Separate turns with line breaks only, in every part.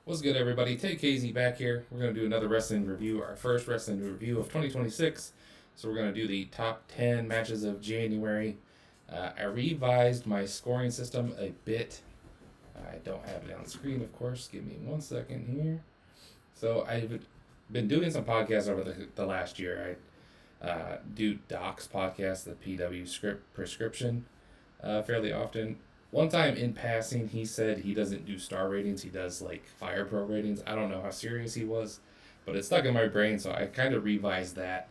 What's good, everybody? Take KZ back here. We're going to do another wrestling review, our first wrestling review of 2026. So we're going to do the top 10 matches of January. I revised my scoring system a bit. I don't have it on the screen, of course. Give me 1 second here. So I've been doing some podcasts over the last year. I do Doc's podcast, the PW script prescription, fairly often. One time in passing, he said he doesn't do star ratings. He does like Fire Pro ratings. I don't know how serious he was, but it stuck in my brain, so I kind of revised that.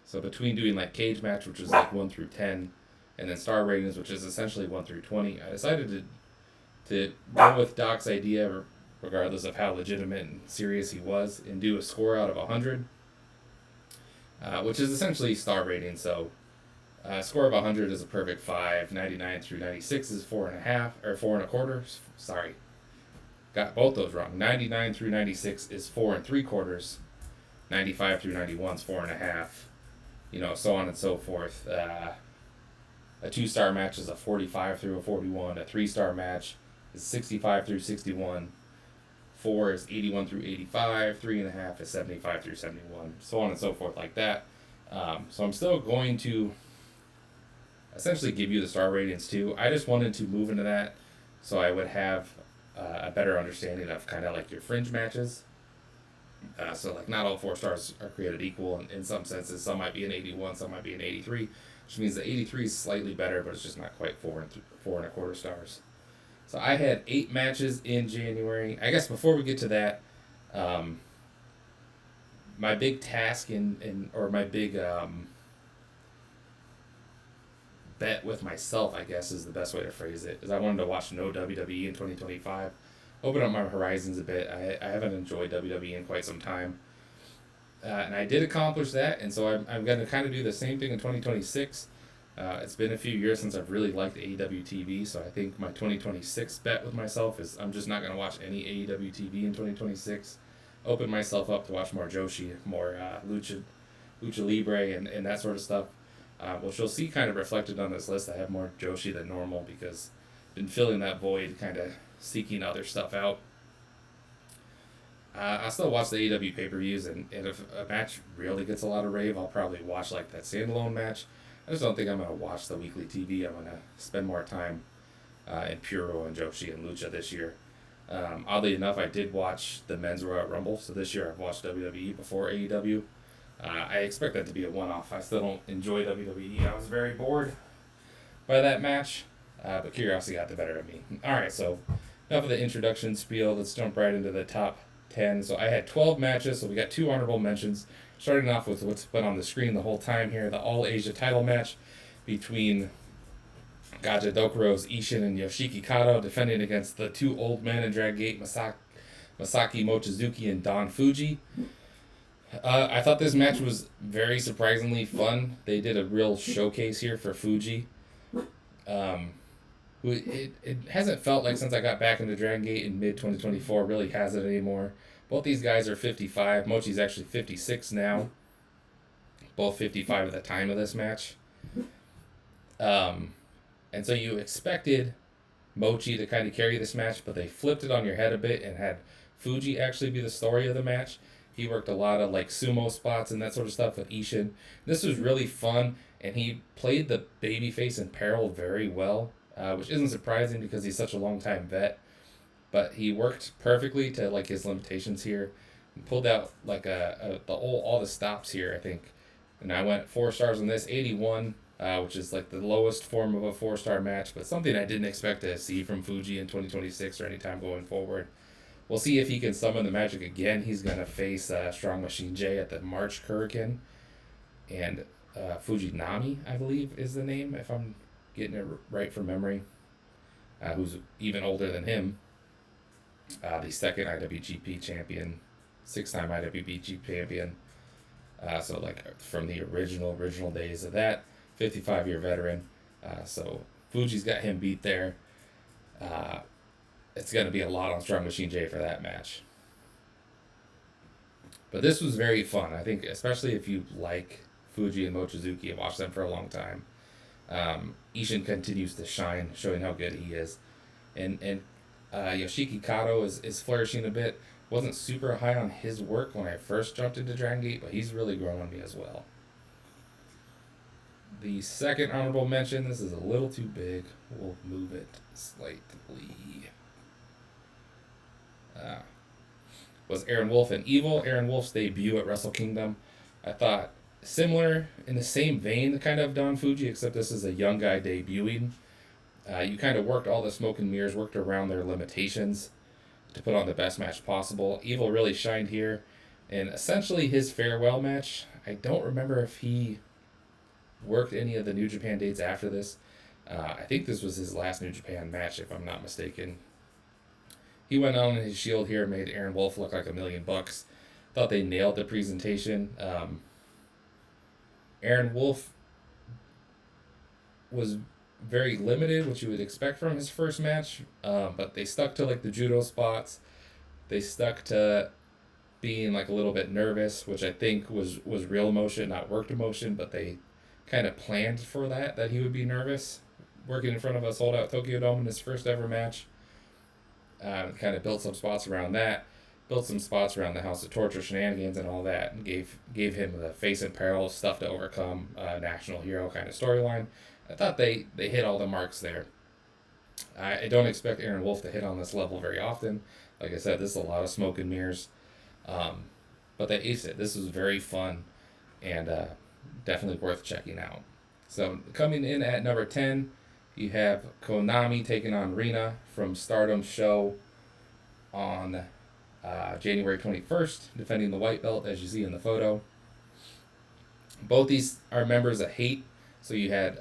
So between doing like Cage Match, which is like 1 through 10, and then star ratings, which is essentially 1 through 20, I decided to go with Doc's idea, regardless of how legitimate and serious he was, and do a score out of 100, which is essentially star rating. So score of 100 is a perfect 5. 99 through 96 is 4.5 or 4.25. Sorry, got both those wrong. 99 through 96 is 4.75. 95 through 91 is 4.5. You know, so on and so forth. A 2-star match is a 45 through a 41. A 3-star match is 65 through 61. 4 is 81 through 85. 3.5 is 75 through 71. So on and so forth like that. So I'm still going to essentially give you the star ratings too. I just wanted to move into that so I would have a better understanding of kind of like your fringe matches. So like not all 4 stars are created equal in some senses. Some might be an 81, some might be an 83, which means the 83 is slightly better, but it's just not quite 4.25 stars. So I had 8 matches in January. I guess before we get to that, my big task or my big bet with myself, I guess is the best way to phrase it, is I wanted to watch no WWE in 2025. Open up my horizons a bit. I haven't enjoyed WWE in quite some time. And I did accomplish that, and so I'm going to kind of do the same thing in 2026. It's been a few years since I've really liked AEW TV, so I think my 2026 bet with myself is I'm just not going to watch any AEW TV in 2026. Open myself up to watch more Joshi, more Lucha Libre, and that sort of stuff. Which you'll see kind of reflected on this list. I have more Joshi than normal because I've been filling that void, kind of seeking other stuff out. I still watch the AEW pay-per-views, and if a match really gets a lot of rave, I'll probably watch like that standalone match. I just don't think I'm going to watch the weekly TV. I'm going to spend more time in Puro and Joshi and Lucha this year. Oddly enough, I did watch the Men's Royal Rumble, so this year I've watched WWE before AEW. I expect that to be a one-off. I still don't enjoy WWE. I was very bored by that match, but curiosity got the better of me. Alright, so enough of the introduction spiel. Let's jump right into the top 10. So I had 12 matches, so we got 2 honorable mentions. Starting off with what's been on the screen the whole time here, the All-Asia title match between Gaja Dokuro's ISHIN and Yoshiki Kato, defending against the 2 old men in Drag Gate, Masaaki Mochizuki and Don Fujii. I thought this match was very surprisingly fun. They did a real showcase here for Fujii. It hasn't felt like since I got back into Dragon Gate in mid-2024, really has it anymore. Both these guys are 55. Mochi's actually 56 now. Both 55 at the time of this match. And so you expected Mochi to kind of carry this match, but they flipped it on your head a bit and had Fujii actually be the story of the match. He worked a lot of like sumo spots and that sort of stuff with ISHIN. This was really fun, and he played the babyface in peril very well, which isn't surprising because he's such a long-time vet. But he worked perfectly to like his limitations here, and pulled out like all the stops here, I think. And I went 4 stars on this, 81, which is like the lowest form of a 4-star match, but something I didn't expect to see from Fujii in 2026 or any time going forward. We'll see if he can summon the magic again. He's going to face Strong Machine J at the March Kurikan. And Fujinami, I believe, is the name, if I'm getting it right from memory. Who's even older than him. The second IWGP champion. 6-time IWGP champion. So like from the original days of that. 55-year veteran. So Fuji's got him beat there. It's going to be a lot on Strong Machine J for that match. But this was very fun. I think especially if you like Fujii and Mochizuki and watched them for a long time. ISHIN continues to shine, showing how good he is. And Yoshiki Kato is flourishing a bit. Wasn't super high on his work when I first jumped into Dragon Gate, but he's really grown on me as well. The second honorable mention, this is a little too big. We'll move it slightly. Was Aaron Wolf and Evil. Aaron Wolf's debut at Wrestle Kingdom. I thought similar in the same vein kind of Don Fujii, except this is a young guy debuting. You kind of worked all the smoke and mirrors, worked around their limitations to put on the best match possible. Evil really shined here. And essentially his farewell match, I don't remember if he worked any of the New Japan dates after this. I think this was his last New Japan match, if I'm not mistaken. He went on in his shield here, made Aaron Wolf look like $1,000,000. Thought they nailed the presentation. Aaron Wolf was very limited, which you would expect from his first match, but they stuck to like the judo spots. They stuck to being like a little bit nervous, which I think was real emotion, not worked emotion, but they kind of planned for that he would be nervous working in front of a sold out Tokyo Dome in his first ever match. Kind of built some spots around that, built some spots around the House of Torture shenanigans and all that, and gave him the face in peril stuff to overcome, national hero kind of storyline. I thought they hit all the marks there. I don't expect Aaron Wolf to hit on this level very often. Like I said, this is a lot of smoke and mirrors. But they aced it. This was very fun and definitely worth checking out. So coming in at number 10, you have Konami taking on Rina from Stardom show on January 21st, defending the white belt as you see in the photo. Both these are members of Hate, so you had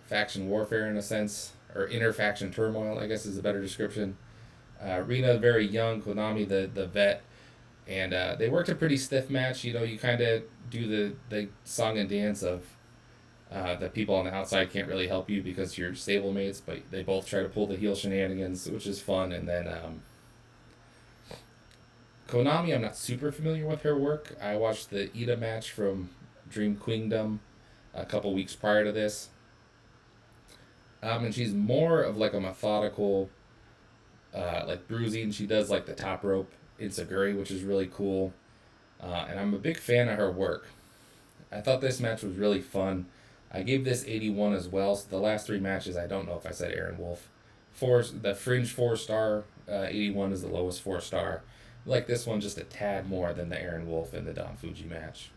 faction warfare in a sense, or inter-faction turmoil, I guess is a better description. Rina, very young, Konami, the vet, and they worked a pretty stiff match. You know, you kind of do the song and dance of the people on the outside can't really help you because you're stablemates, but they both try to pull the heel shenanigans, which is fun. And then Konami, I'm not super familiar with her work. I watched the Iida match from Dream Queendom a couple weeks prior to this. And she's more of like a methodical, like bruising. She does like the top rope Itsuguri, which is really cool. And I'm a big fan of her work. I thought this match was really fun. I gave this 81 as well. So the last three matches, I don't know if I said Aaron Wolf. The fringe 4-star, 81 is the lowest 4-star. Like this one just a tad more than the Aaron Wolf and the Don Fujii match.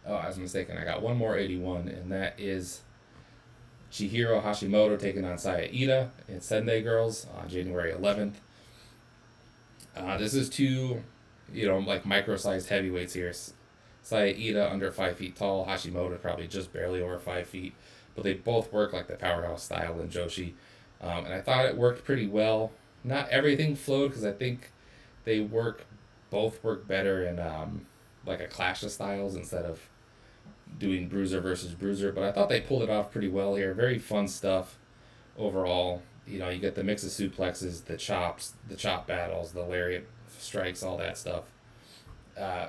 Oh, I was mistaken. I got one more 81, and that is Chihiro Hashimoto taking on Saya Iida in Sendai Girls on January 11th. This is two, like micro-sized heavyweights here. Saya Iida under 5 feet tall, Hashimoto probably just barely over 5 feet, but they both work like the powerhouse style in Joshi, and I thought it worked pretty well. Not everything flowed because I think they both work better in like a clash of styles instead of doing bruiser versus bruiser, but I thought they pulled it off pretty well here. Very fun stuff overall. You get the mix of suplexes, the chops, the chop battles, the lariat strikes, all that stuff.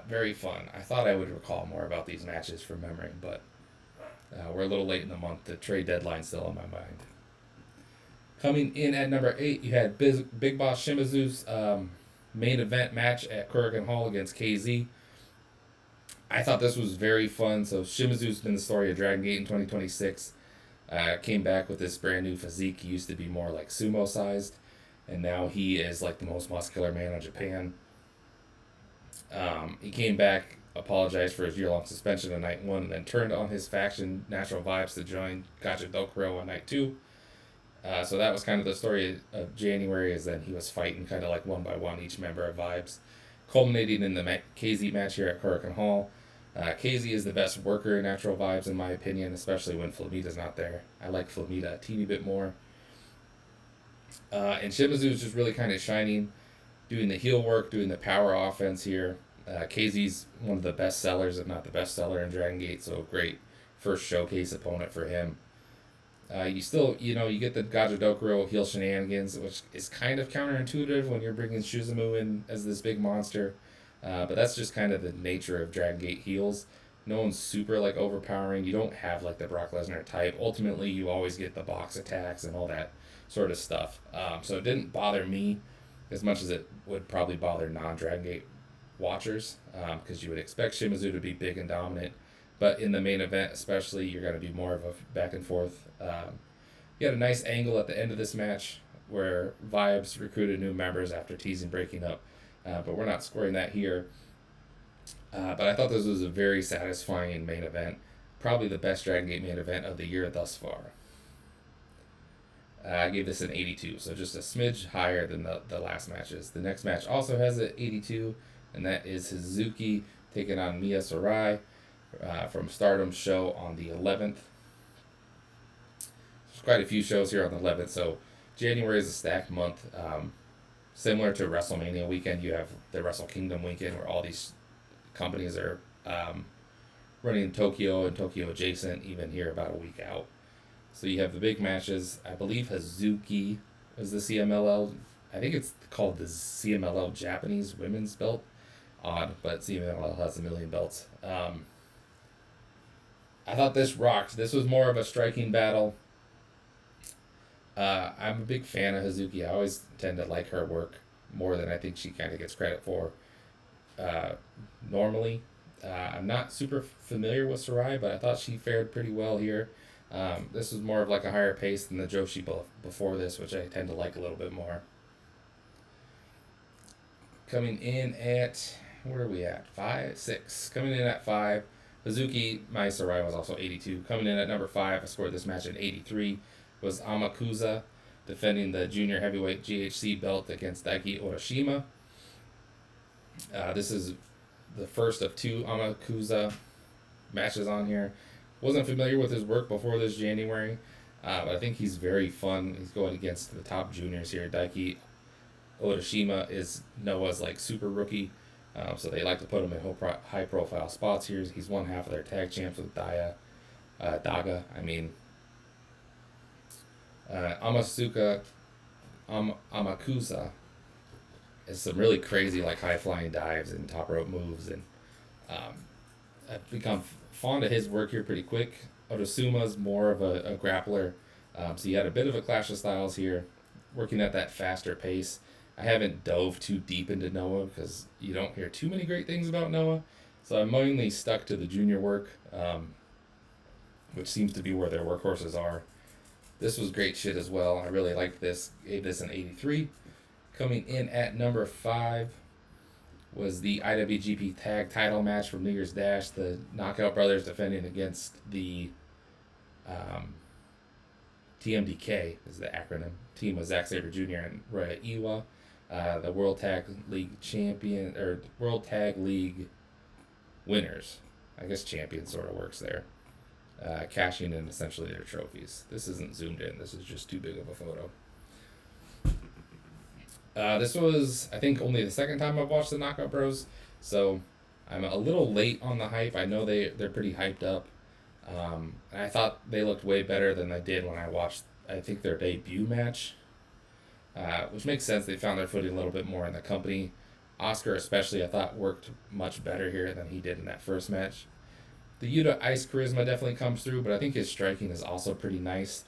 Very fun. I thought I would recall more about these matches from memory, but we're a little late in the month. The trade deadline's still on my mind. Coming in at number 8, you had Big Boss Shimizu's main event match at Korakuen Hall against KZ. I thought this was very fun. So Shimizu's been the story of Dragon Gate in 2026. Came back with this brand new physique. He used to be more like sumo sized, and now he is like the most muscular man in Japan. He came back, apologized for his year-long suspension on night 1, and then turned on his faction Natural Vibes to join Gacha Dokuro on night 2. So that was kind of the story of January, is then he was fighting kind of like one by one each member of Vibes, culminating in the KZ match here at Korakuen Hall. KZ is the best worker in Natural Vibes in my opinion, especially when Flamita's not there. I like Flamita a teeny bit more. And Shimizu is just really kind of shining, doing the heel work, doing the power offense here. KZ's one of the best sellers, if not the best seller in Dragon Gate, so great first showcase opponent for him. You still, you get the Gajadokuro heel shenanigans, which is kind of counterintuitive when you're bringing Suzume in as this big monster. But that's just kind of the nature of Dragon Gate heels. No one's super, overpowering. You don't have, the Brock Lesnar type. Ultimately, you always get the box attacks and all that sort of stuff. So it didn't bother me as much as it would probably bother non-Dragon Gate watchers, because you would expect Shimizu to be big and dominant. But in the main event especially, you're going to be more of a back and forth. You had a nice angle at the end of this match where Vibes recruited new members after teasing breaking up. But we're not scoring that here. But I thought this was a very satisfying main event. Probably the best Dragon Gate main event of the year thus far. I gave this an 82, so just a smidge higher than the last matches. The next match also has an 82, and that is Hazuki taking on Mei Seira from Stardom's show on the 11th. There's quite a few shows here on the 11th, so January is a stacked month. Similar to WrestleMania weekend, you have the Wrestle Kingdom weekend where all these companies are running in Tokyo and Tokyo adjacent, even here about a week out. So you have the big matches. I believe Hazuki is the CMLL. I think it's called the CMLL Japanese Women's Belt. Odd, but CMLL has a million belts. I thought this rocked. This was more of a striking battle. I'm a big fan of Hazuki. I always tend to like her work more than I think she kind of gets credit for normally. I'm not super familiar with Sarai, but I thought she fared pretty well here. This was more of like a higher pace than the Joshi before this, which I tend to like a little bit more. Coming in at, where are we at? 6. Coming in at 5. Hazuki, Mei Seira was also 82. Coming in at number 5, I scored this match at 83, was AMAKUSA, defending the junior heavyweight GHC belt against Daiki Odashima. This is the first of 2 AMAKUSA matches on here. Wasn't familiar with his work before this January, but I think he's very fun. He's going against the top juniors here. Daiki Odashima is Noah's like super rookie, so they like to put him in high profile spots here. He's won half of their tag champs with Daga. Amakusa is some really crazy like high flying dives and top rope moves, and I've become fond of his work here pretty quick. Odasuma's more of a grappler, so you had a bit of a clash of styles here, working at that faster pace. I haven't dove too deep into Noah because you don't hear too many great things about Noah, so I'm mainly stuck to the junior work, which seems to be where their workhorses are. This was great shit as well. I really liked this. Gave this an 83. Coming in at number 5 was the IWGP Tag Title match from New Year's Dash. The Knockout Brothers defending against the TMDK is the acronym. Team of Zack Sabre Jr. and Oiwa. The World Tag League champion, or World Tag League winners. I guess champion sort of works there. Cashing in essentially their trophies. This isn't zoomed in. This is just too big of a photo. This was, I think, only the second time I've watched the Knockout Bros, so I'm a little late on the hype. I know they're pretty hyped up. I thought they looked way better than they did when I watched, I think, their debut match, which makes sense. They found their footing a little bit more in the company. Oscar especially, I thought, worked much better here than he did in that first match. The Yota Ice charisma definitely comes through, but I think his striking is also pretty nice,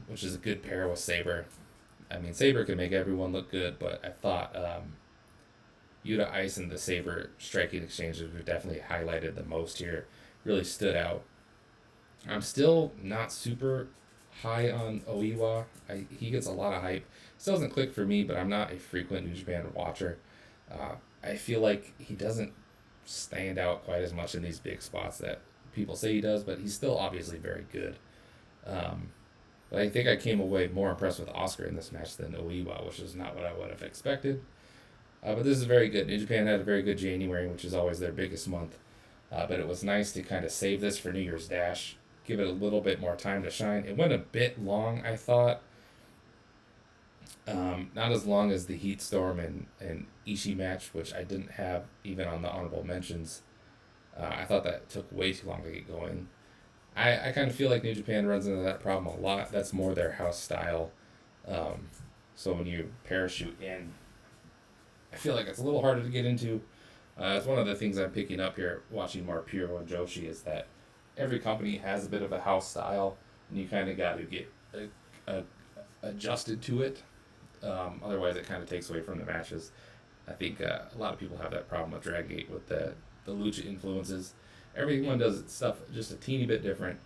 which is a good pair with Sabre. I mean, Sabre can make everyone look good, but I thought Yota Ice and the Sabre striking exchanges were definitely highlighted the most here. Really stood out. I'm still not super high on Oiwa. He gets a lot of hype. Still doesn't click for me, but I'm not a frequent New Japan watcher. I feel like he doesn't stand out quite as much in these big spots that people say he does, but he's still obviously very good. But I think I came away more impressed with Oscar in this match than Oiwa, which is not what I would have expected. But this is very good. New Japan had a very good January, which is always their biggest month. But it was nice to kind of save this for New Year's Dash, give it a little bit more time to shine. It went a bit long, I thought. Not as long as the Heat Storm and Ishii match, which I didn't have even on the honorable mentions. I thought that took way too long to get going. I kind of feel like New Japan runs into that problem a lot. That's more their house style. So when you parachute in, I feel like it's a little harder to get into. It's one of the things I'm picking up here watching more Puro and Joshi is that every company has a bit of a house style, and you kind of got to get adjusted to it. Otherwise, it kind of takes away from the matches. I think a lot of people have that problem with Dragon Gate with the lucha influences. Everyone does stuff just a teeny bit different.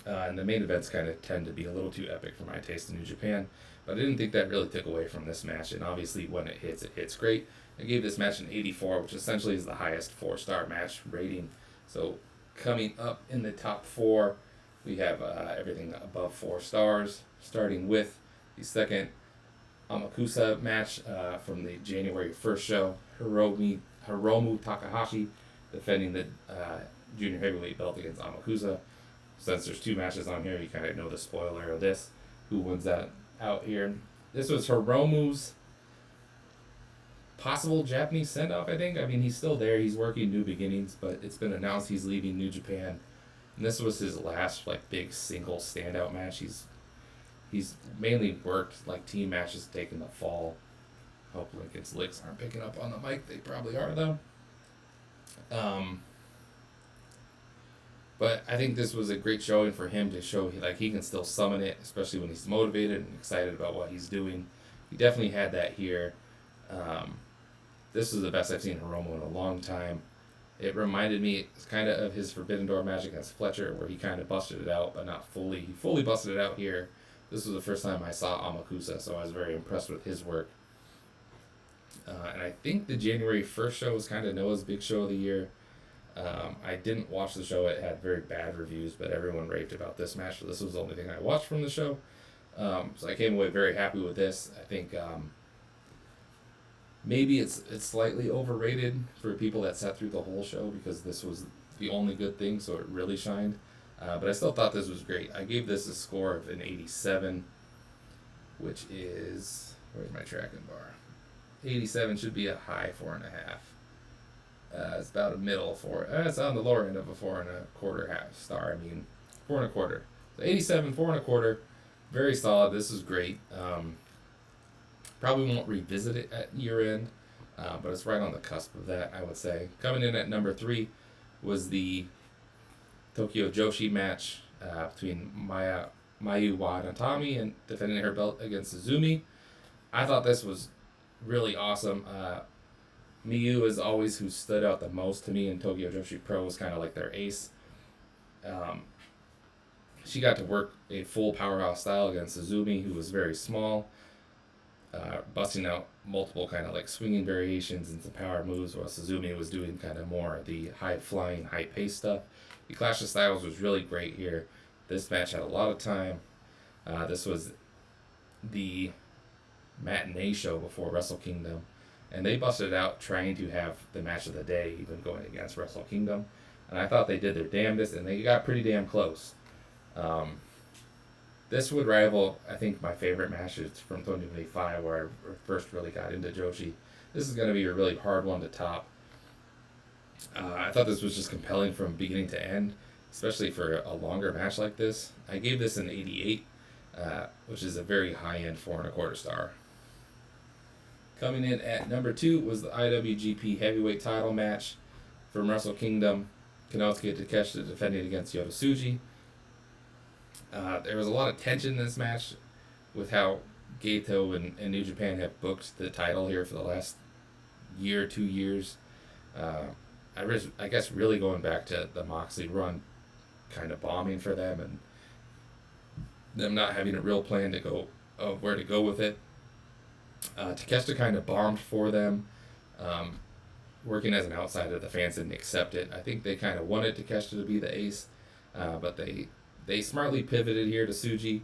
And the main events kind of tend to be a little too epic for my taste in New Japan. But I didn't think that really took away from this match. And obviously, when it hits great. I gave this match an 84, which essentially is the highest 4-star match rating. So coming up in the top 4, we have everything above 4 stars, starting with the second AMAKUSA match from the January 1st show. Hiromu Takahashi defending the junior heavyweight belt against AMAKUSA. Since there's 2 matches on here, you kind of know the spoiler of this. Who wins that out here? This was Hiromu's possible Japanese send-off, I think. I mean, he's still there. He's working New Beginnings, but it's been announced he's leaving New Japan. And this was his last big single standout match. He's mainly worked team matches taking the fall. Hope Lincoln's licks aren't picking up on the mic. They probably are though. But I think this was a great showing for him to show he can still summon it, especially when he's motivated and excited about what he's doing. He definitely had that here. This was the best I've seen Hiromu in a long time. It reminded me kind of his Forbidden Door match against Fletcher, where he kind of busted it out, but not fully. He fully busted it out here. This was the first time I saw AMAKUSA, so I was very impressed with his work. And I think the January 1st show was kind of Noah's big show of the year. I didn't watch the show. It had very bad reviews, but everyone raved about this match, so this was the only thing I watched from the show. So I came away very happy with this. I think maybe it's slightly overrated for people that sat through the whole show because this was the only good thing, so it really shined. But I still thought this was great. I gave this a score of an 87, which is... Where's my tracking bar? 87 should be a high 4.5. It's about a middle 4. It's on the lower end of a 4.25 star. I mean, 4.25. So 87, 4.25. Very solid. This is great. Probably won't revisit it at year end, but it's right on the cusp of that, I would say. Coming in at number 3 was the Tokyo Joshi match between Miu Watanabe and defending her belt against Suzume. I thought this was really awesome. Miu is always who stood out the most to me in Tokyo Joshi Pro, was kind of like their ace. She got to work a full powerhouse style against Suzume, who was very small, busting out multiple kind of swinging variations and some power moves, while Suzume was doing kind of more the high-flying, high-paced stuff. The Clash of Styles was really great here. This match had a lot of time. This was the matinee show before Wrestle Kingdom, and they busted it out trying to have the match of the day, even going against Wrestle Kingdom. And I thought they did their damnedest, and they got pretty damn close. This would rival, I think, my favorite matches from 2025, where I first really got into Joshi. This is going to be a really hard one to top. I thought this was just compelling from beginning to end, especially for a longer match like this. I gave this an 88, which is a very high-end 4.25 star. Coming in at number 2 was the IWGP Heavyweight title match from Wrestle Kingdom. Konosuke Takeshita defending against Yota Tsuji. There was a lot of tension in this match with how Gato and New Japan have booked the title here for the last year, 2 years. I guess really going back to the Moxley run, kind of bombing for them and them not having a real plan to go of where to go with it. Takeshita kind of bombed for them, working as an outsider. The fans didn't accept it. I think they kind of wanted Takeshita to be the ace, but they smartly pivoted here to Tsuji,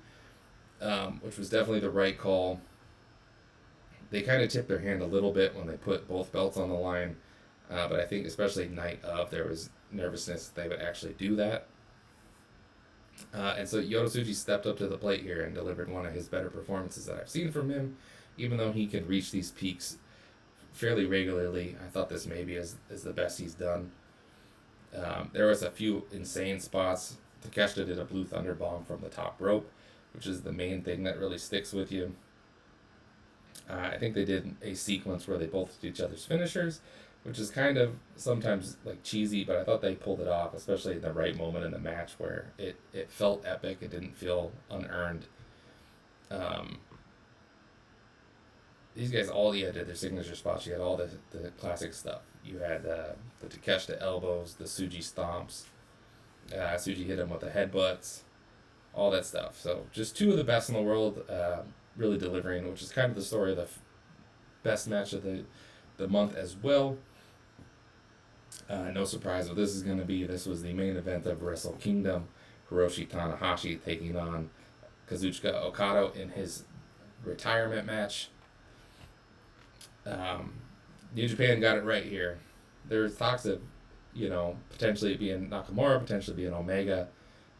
which was definitely the right call. They kind of tipped their hand a little bit when they put both belts on the line, but I think especially night of, there was nervousness that they would actually do that. And so Yota Tsuji stepped up to the plate here and delivered one of his better performances that I've seen from him, even though he can reach these peaks fairly regularly. I thought this maybe is the best he's done. There was a few insane spots. Takeshita did a Blue Thunder Bomb from the top rope, which is the main thing that really sticks with you. I think they did a sequence where they both did each other's finishers, which is kind of sometimes cheesy, but I thought they pulled it off, especially in the right moment in the match where it felt epic. It didn't feel unearned. Um, these guys all did their signature spots. You had all the classic stuff. You had the Takeshita elbows, the Tsuji stomps. Tsuji hit him with the headbutts, all that stuff. So just two of the best in the world, really delivering, which is kind of the story of the best match of the month as well. No surprise what this is going to be. This was the main event of Wrestle Kingdom. Hiroshi Tanahashi taking on Kazuchika Okada in his retirement match. New Japan got it right here. There's talks of, potentially being Nakamura, potentially being Omega.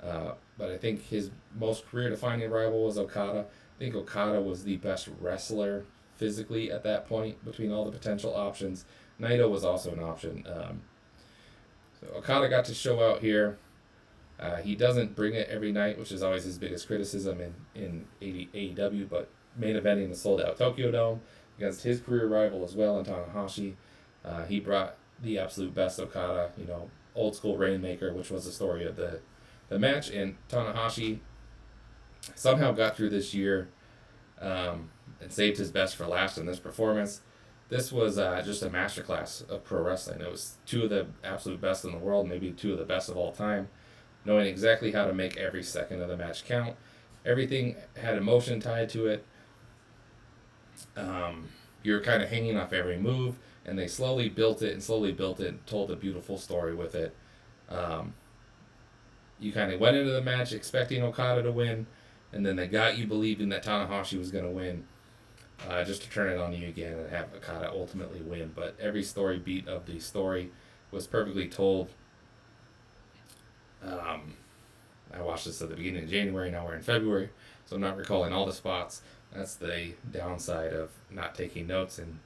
But I think his most career-defining rival was Okada. I think Okada was the best wrestler physically at that point between all the potential options. Naito was also an option. So Okada got to show out here. He doesn't bring it every night, which is always his biggest criticism in AEW, but main eventing the sold-out Tokyo Dome against his career rival as well in Tanahashi. He brought the absolute best Okada, old school Rainmaker, which was the story of the match, and Tanahashi somehow got through this year and saved his best for last in this performance. This was just a masterclass of pro wrestling. It was two of the absolute best in the world, maybe two of the best of all time, knowing exactly how to make every second of the match count. Everything had emotion tied to it. You're kind of hanging off every move, and they slowly built it, told a beautiful story with it. You kind of went into the match expecting Okada to win, and then they got you believing that Tanahashi was going to win, just to turn it on you again and have Okada ultimately win. But every story beat of the story was perfectly told. I watched this at the beginning of January, now we're in February, so I'm not recalling all the spots. That's the downside of not taking notes and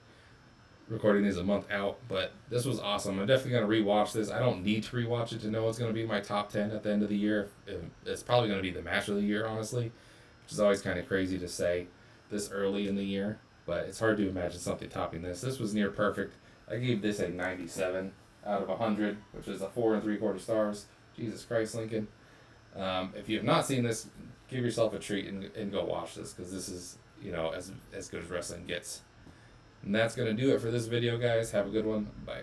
recording these a month out, but this was awesome. I'm definitely going to rewatch this. I don't need to rewatch it to know it's going to be my top 10 at the end of the year. It's probably going to be the match of the year, honestly, which is always kind of crazy to say this early in the year, but it's hard to imagine something topping this. This was near perfect. I gave this a 97 out of 100, which is a 4 3/4 stars. Jesus Christ, Lincoln. If you have not seen this, give yourself a treat and go watch this, because this is, as good as wrestling gets. And that's going to do it for this video, guys. Have a good one. Bye.